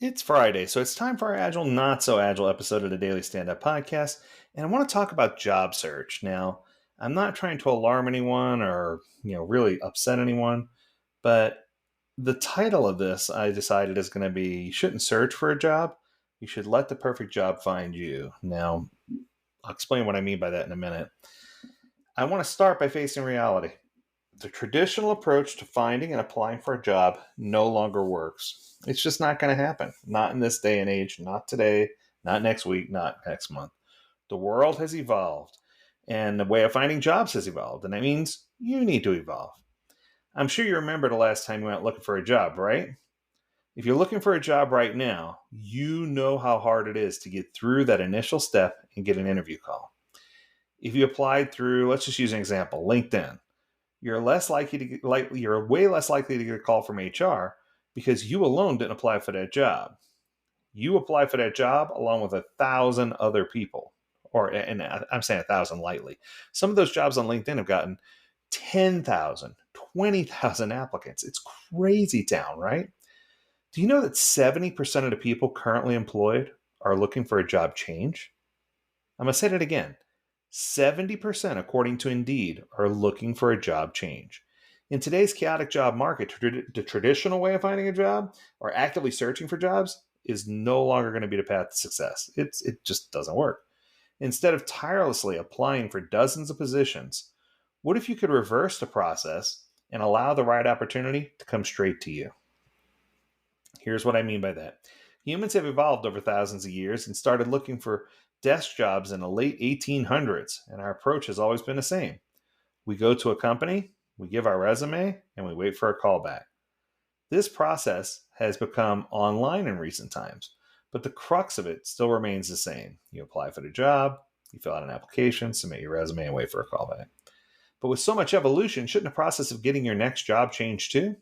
It's Friday, so it's time for our Agile, Not So Agile episode of the Daily Stand Up Podcast. And I want to talk about job search. Now, I'm not trying to alarm anyone or, really upset anyone, but the title of this I decided is going to be You Shouldn't Search for a Job. You should let the perfect job find you. Now, I'll explain what I mean by that in a minute. I want to start by facing reality. The traditional approach to finding and applying for a job no longer works. It's just not going to happen. Not in this day and age, not today, not next week, not next month. The world has evolved and the way of finding jobs has evolved, and that means you need to evolve. I'm sure you remember the last time you went looking for a job, right? If you're looking for a job right now, you know how hard it is to get through that initial step and get an interview call. If you applied through, let's just use an example, LinkedIn, you're way less likely to get a call from HR because you alone didn't apply for that job. You apply for that job along with 1,000 other people, and I'm saying 1,000 lightly. Some of those jobs on LinkedIn have gotten 10,000, 20,000 applicants. It's crazy town, right? Do you know that 70% of the people currently employed are looking for a job change? I'm going to say that again. 70%, according to Indeed, are looking for a job change. In today's chaotic job market, the traditional way of finding a job or actively searching for jobs is no longer going to be the path to success. It just doesn't work. Instead of tirelessly applying for dozens of positions, what if you could reverse the process and allow the right opportunity to come straight to you? Here's what I mean by that. Humans have evolved over thousands of years and started looking for desk jobs in the late 1800s, and our approach has always been the same. We go to a company, we give our resume, and we wait for a call back. This process has become online in recent times, but the crux of it still remains the same. You apply for the job, you fill out an application, submit your resume, and wait for a call back. But with so much evolution, shouldn't the process of getting your next job change too?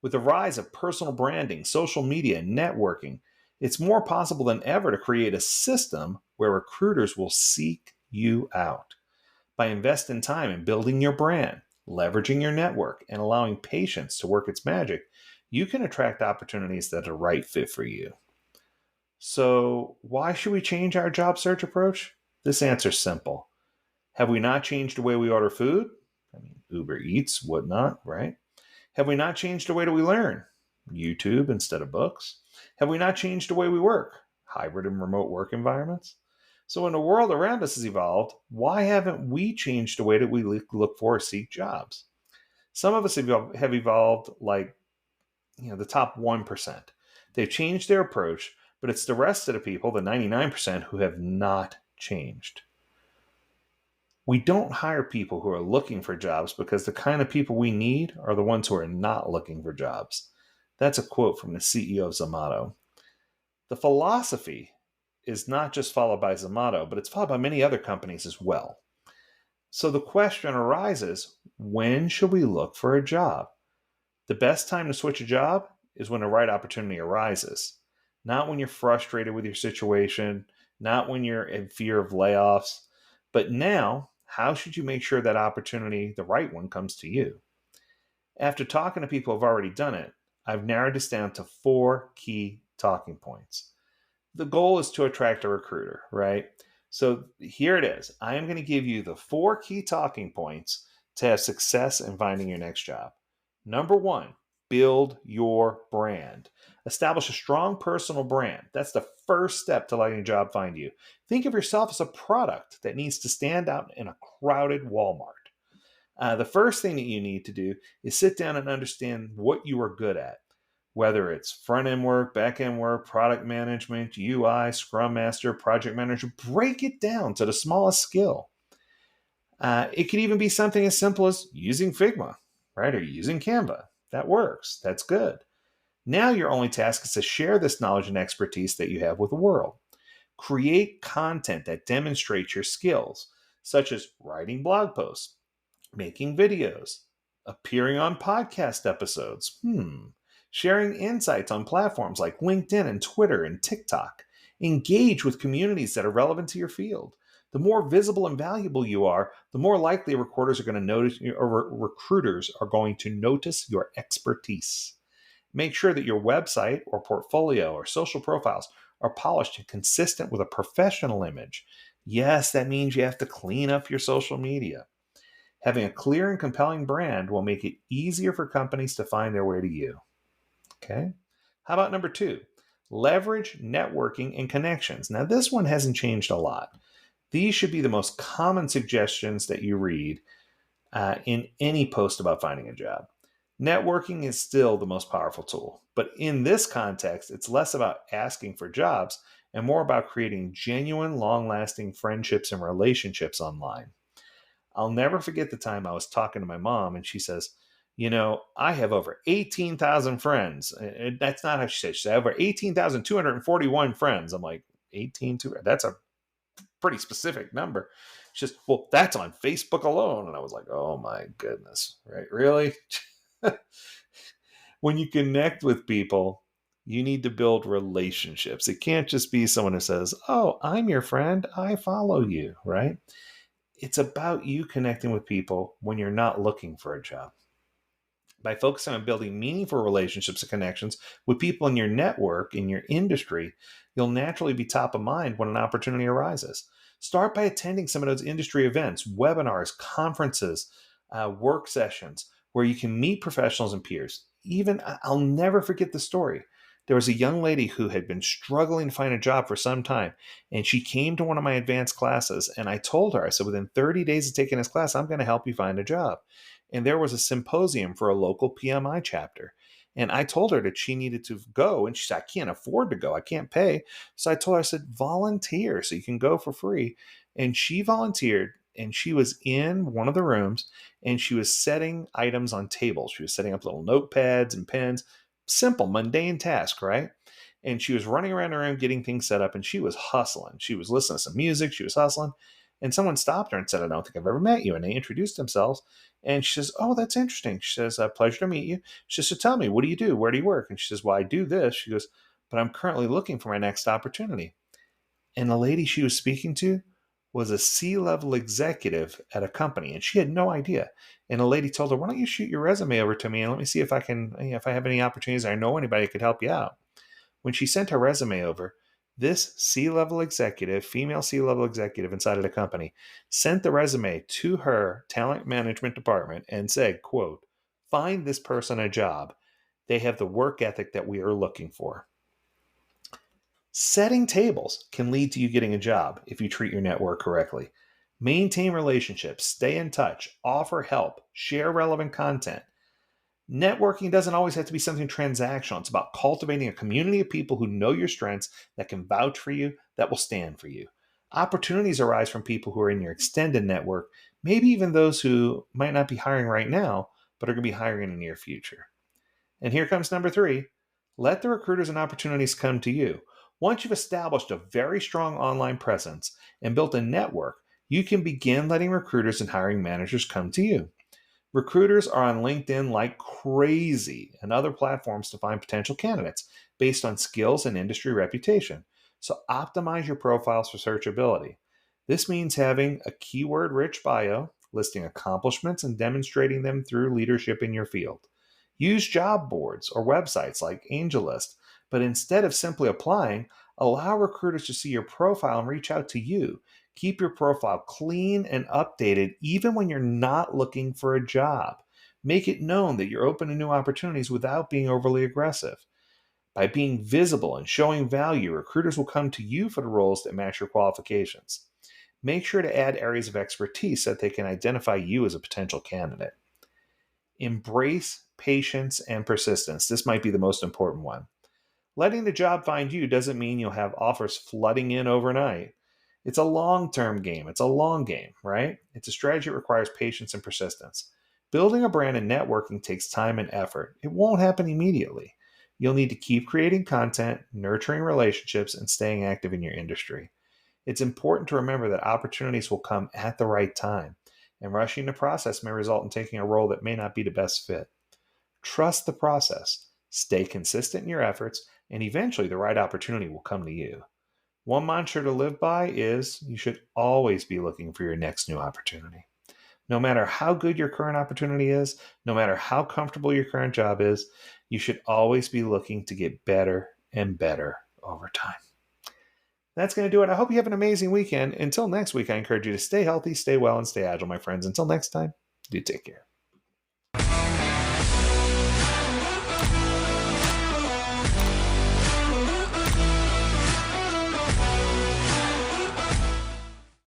With the rise of personal branding, social media, and networking, it's more possible than ever to create a system where recruiters will seek you out. By investing time in building your brand, leveraging your network, and allowing patience to work its magic, you can attract opportunities that are the right fit for you. So, why should we change our job search approach? This answer's simple. Have we not changed the way we order food? Uber Eats, whatnot, right? Have we not changed the way that we learn? YouTube instead of books? Have we not changed the way we work? Hybrid and remote work environments? So when the world around us has evolved, why haven't we changed the way that we look for or seek jobs? Some of us have evolved like, the top 1%. They've changed their approach, but it's the rest of the people, the 99%, who have not changed. We don't hire people who are looking for jobs because the kind of people we need are the ones who are not looking for jobs. That's a quote from the CEO of Zomato. The philosophy is not just followed by Zomato, but it's followed by many other companies as well. So the question arises, when should we look for a job? The best time to switch a job is when the right opportunity arises. Not when you're frustrated with your situation, not when you're in fear of layoffs, but now, how should you make sure that opportunity, the right one, comes to you? After talking to people who have already done it, I've narrowed this down to 4 key talking points. The goal is to attract a recruiter, right? So here it is. I am going to give you the 4 key talking points to have success in finding your next job. Number 1, build your brand. Establish a strong personal brand. That's the first step to letting a job find you. Think of yourself as a product that needs to stand out in a crowded Walmart. The first thing that you need to do is sit down and understand what you are good at, whether it's front-end work, back-end work, product management, UI, Scrum Master, project manager. Break it down to the smallest skill. It could even be something as simple as using Figma, right? Or using Canva. That works. That's good. Now your only task is to share this knowledge and expertise that you have with the world. Create content that demonstrates your skills, such as writing blog posts, making videos, appearing on podcast episodes, sharing insights on platforms like LinkedIn and Twitter and TikTok. Engage with communities that are relevant to your field. The more visible and valuable you are, the more likely recruiters are going to notice your expertise. Make sure that your website or portfolio or social profiles are polished and consistent with a professional image. Yes, that means you have to clean up your social media. Having a clear and compelling brand will make it easier for companies to find their way to you. Okay. How about number two? Leverage networking and connections. Now, this one hasn't changed a lot. These should be the most common suggestions that you read in any post about finding a job. Networking is still the most powerful tool, but in this context, it's less about asking for jobs and more about creating genuine, long lasting friendships and relationships online. I'll never forget the time I was talking to my mom and she says, I have over 18,000 friends. And that's not how she said. She said, I have over 18,241 friends. I'm like, 18? That's a pretty specific number. She says, well, that's on Facebook alone. And I was like, oh my goodness, right? Really? When you connect with people, you need to build relationships. It can't just be someone who says, oh, I'm your friend, I follow you, right? It's about you connecting with people when you're not looking for a job. By focusing on building meaningful relationships and connections with people in your network, in your industry, you'll naturally be top of mind when an opportunity arises. Start by attending some of those industry events, webinars, conferences, work sessions where you can meet professionals and peers. Even I'll never forget the story. There was a young lady who had been struggling to find a job for some time, and she came to one of my advanced classes. And I told her, I said, within 30 days of taking this class, I'm going to help you find a job. And there was a symposium for a local PMI chapter. And I told her that she needed to go. And she said, I can't afford to go. I can't pay. So I told her, I said, volunteer so you can go for free. And she volunteered. And she was in one of the rooms and she was setting items on tables. She was setting up little notepads and pens. Simple, mundane task, right? And she was running around the room getting things set up and she was hustling. She was listening to some music. She was hustling. And someone stopped her and said, I don't think I've ever met you. And they introduced themselves. And she says, oh, that's interesting. She says, pleasure to meet you. She says, so tell me, what do you do? Where do you work? And she says, well, I do this. She goes, but I'm currently looking for my next opportunity. And the lady she was speaking to was a C-level executive at a company. And she had no idea. And the lady told her, why don't you shoot your resume over to me and let me see if I can, if I have any opportunities or I know anybody who could help you out. When she sent her resume over, this C-level executive, female C-level executive inside of the company, sent the resume to her talent management department and said, quote, find this person a job. They have the work ethic that we are looking for. Setting tables can lead to you getting a job if you treat your network correctly. Maintain relationships, stay in touch, offer help, share relevant content. Networking doesn't always have to be something transactional. It's about cultivating a community of people who know your strengths, that can vouch for you, that will stand for you. Opportunities arise from people who are in your extended network, maybe even those who might not be hiring right now, but are going to be hiring in the near future. And here comes number three. Let the recruiters and opportunities come to you. Once you've established a very strong online presence and built a network, you can begin letting recruiters and hiring managers come to you. Recruiters are on LinkedIn like crazy and other platforms to find potential candidates based on skills and industry reputation. So optimize your profiles for searchability. This means having a keyword rich bio, listing accomplishments and demonstrating them through leadership in your field. Use job boards or websites like AngelList, but instead of simply applying, allow recruiters to see your profile and reach out to you. Keep your profile clean and updated even when you're not looking for a job. Make it known that you're open to new opportunities without being overly aggressive. By being visible and showing value, recruiters will come to you for the roles that match your qualifications. Make sure to add areas of expertise so that they can identify you as a potential candidate. Embrace patience and persistence. This might be the most important one. Letting the job find you doesn't mean you'll have offers flooding in overnight. It's a long-term game. It's a long game, right? It's a strategy that requires patience and persistence. Building a brand and networking takes time and effort. It won't happen immediately. You'll need to keep creating content, nurturing relationships, and staying active in your industry. It's important to remember that opportunities will come at the right time, and rushing the process may result in taking a role that may not be the best fit. Trust the process, stay consistent in your efforts, and eventually the right opportunity will come to you. One mantra to live by is you should always be looking for your next new opportunity. No matter how good your current opportunity is, no matter how comfortable your current job is, you should always be looking to get better and better over time. That's going to do it. I hope you have an amazing weekend. Until next week, I encourage you to stay healthy, stay well, and stay agile, my friends. Until next time, do take care.